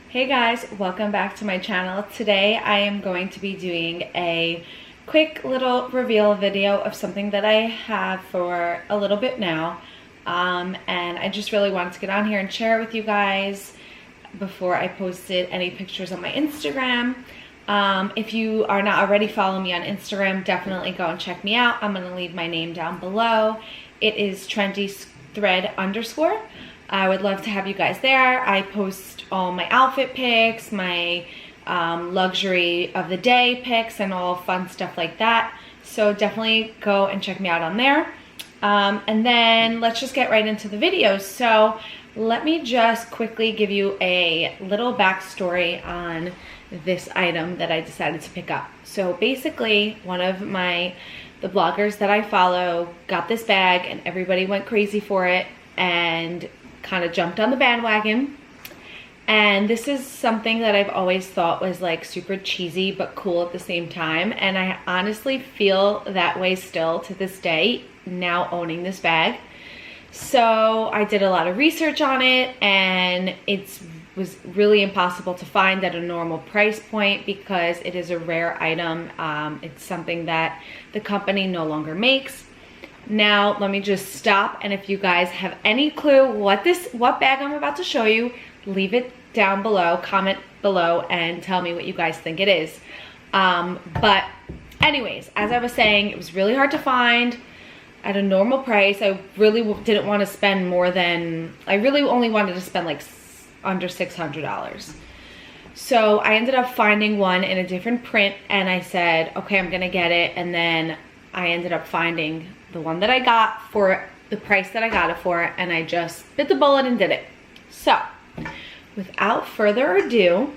Hey guys, welcome back to my channel. Today I am going to be doing a quick little reveal video of something that I have for a little bit now. And I just really wanted to get on here and share it with you guys before I posted any pictures on my Instagram. If you are not already following me on Instagram, definitely go and check me out. I'm going to leave my name down below. It is trendythread_. I would love to have you guys there. I post all my outfit pics, my luxury of the day pics, and all fun stuff like that. So definitely go and check me out on there. And then let's just get right into the video. So let me just quickly give you a little backstory on this item that I decided to pick up. So basically, one of the bloggers that I follow got this bag and everybody went crazy for it and kind of jumped on the bandwagon. And this is something that I've always thought was like super cheesy but cool at the same time, and I honestly feel that way still to this day, now owning this bag. So I did a lot of research on it, and it was really impossible to find at a normal price point because it is a rare item. It's something that the company no longer makes. Now let me just stop, and if you guys have any clue what bag I'm about to show you, leave it down below, comment below, and tell me what you guys think it is. But anyways, as I was saying, it was really hard to find at a normal price. I really didn't want to spend more than, I really only wanted to spend like under $600. So I ended up finding one in a different print, and I said, okay, I'm gonna get it. And then I ended up finding the one that I got for the price that I got it for, and I just bit the bullet and did it. So without further ado,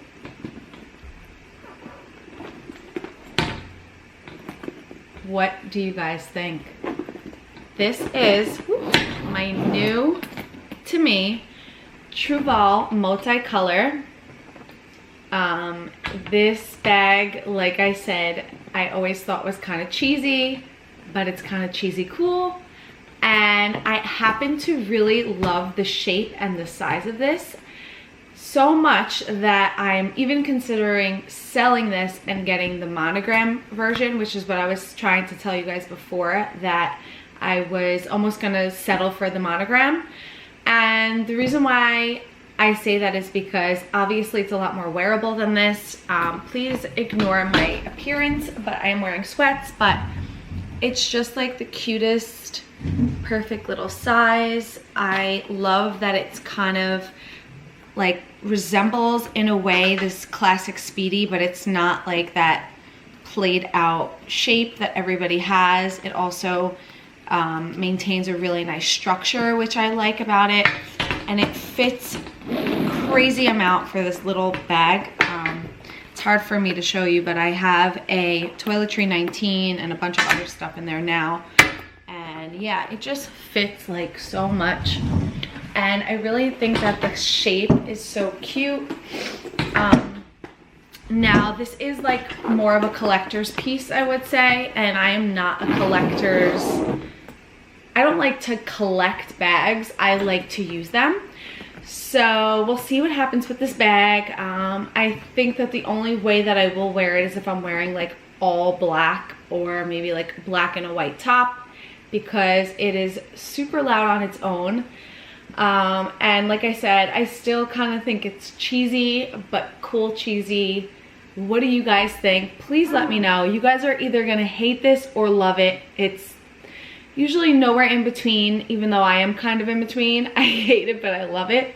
what do you guys think? This is my new, to me, Trouville multicolor. This bag, like I said, I always thought was kind of cheesy, but it's kind of cheesy cool. And I happen to really love the shape and the size of this so much that I'm even considering selling this and getting the monogram version, which is what I was trying to tell you guys before, that I was almost gonna settle for the monogram. And the reason why I say that is because obviously it's a lot more wearable than this. Please ignore my appearance, but I am wearing sweats, but it's just like the cutest, perfect little size. I love that it's kind of like resembles in a way this classic Speedy, but it's not like that played out shape that everybody has. It also maintains a really nice structure, which I like about it, and it fits a crazy amount for this little bag. It's hard for me to show you, but I have a toiletry 19 and a bunch of other stuff in there now, and yeah, it just fits like so much. And I really think that the shape is so cute. Now this is like more of a collector's piece, I would say, and I am not a collector's, I don't like to collect bags, I like to use them. So we'll see what happens with this bag. I think that the only way that I will wear it is if I'm wearing like all black, or maybe like black and a white top, because it is super loud on its own. And like I said, I still kind of think it's cheesy, but cool cheesy. What do you guys think? Please let me know. You guys are either gonna hate this or love it. It's usually nowhere in between, even though I am kind of in between. I hate it, but I love it.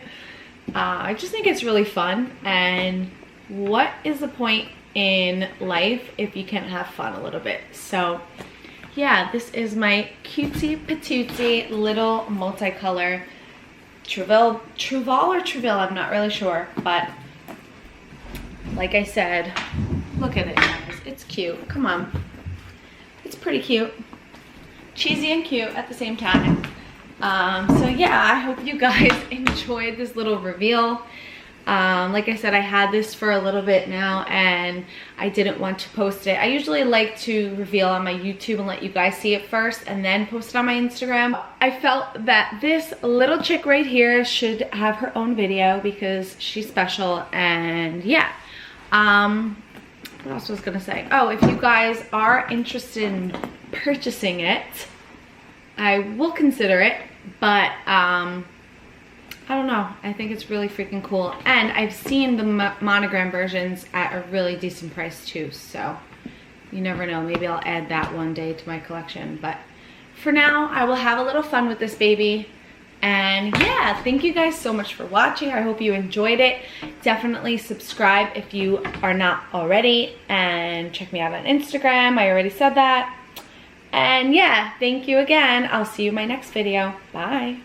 I just think it's really fun. And what is the point in life if you can't have fun a little bit? So yeah, this is my cutesy patootsy little multicolor Trouville or Trouville, I'm not really sure, but like I said, look at it guys, it's cute, come on, it's pretty cute, cheesy and cute at the same time. So yeah, I hope you guys enjoyed this little reveal. Like I said, I had this for a little bit now and I didn't want to post it. I usually like to reveal on my YouTube and let you guys see it first and then post it on my Instagram. I felt that this little chick right here should have her own video because she's special. And yeah, what else was I gonna say? Oh, if you guys are interested in purchasing it, I will consider it, but I don't know. I think it's really freaking cool. And I've seen the monogram versions at a really decent price too. So you never know. Maybe I'll add that one day to my collection. But for now, I will have a little fun with this baby. And yeah, thank you guys so much for watching. I hope you enjoyed it. Definitely subscribe if you are not already. And check me out on Instagram. I already said that. And yeah, thank you again. I'll see you in my next video. Bye.